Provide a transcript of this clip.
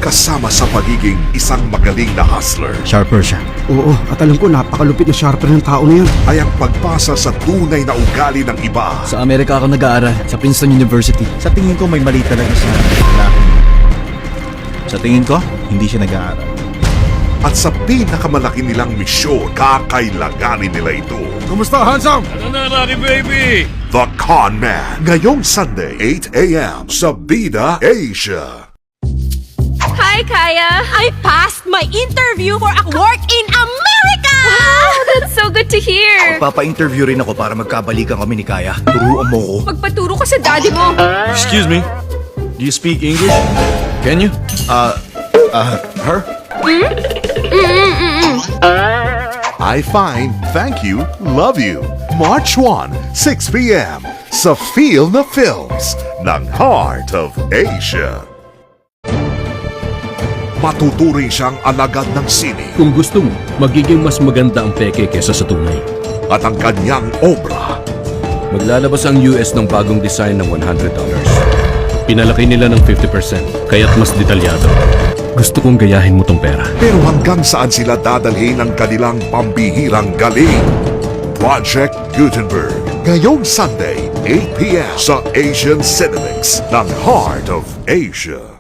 kasama sa pagiging isang magaling na hustler, Sharper siya. Oo, at alam ko napakalupit na sharper ng tao na yan. ay ang pagpasa sa tunay na ugali ng iba Sa Amerika ako nag-aaral, sa Princeton University. Sa tingin ko may mali talaga sa lalaki. Sa tingin ko, hindi siya nag-aaral. at sa pinakamalaki nilang misyon, kakailanganin nila ito. Kumusta, handsome? The Con Man, ngayong Sunday, 8 a.m. sa Bida Asia. Hi, Kaya! I passed my interview for a work in America! Wow, that's so good to hear! Papa-interview rin ako para magkabalikan kami ni Kaya. Turuan mo ko. Magpaturo ka sa daddy mo! Excuse me, do you speak English? Can you? Her? I find, thank you, love you. March 1, 6 p.m. sa Feel na Films ng Heart of Asia. Matuturing siyang alagad ng sine Kung gusto mo, magiging mas maganda ang peke kesa sa tunay. at ang kanyang obra Maglalabas ang US ng bagong design ng $100. Pinalaki nila ng 50%, kaya't mas detalyado. Gusto kong gayahin mo tong pera. pero hanggang saan sila dadalhin ang kanilang pambihirang galing. Project Gutenberg, ngayong Sunday, 8 p.m. sa Asian Cinemas ng Heart of Asia.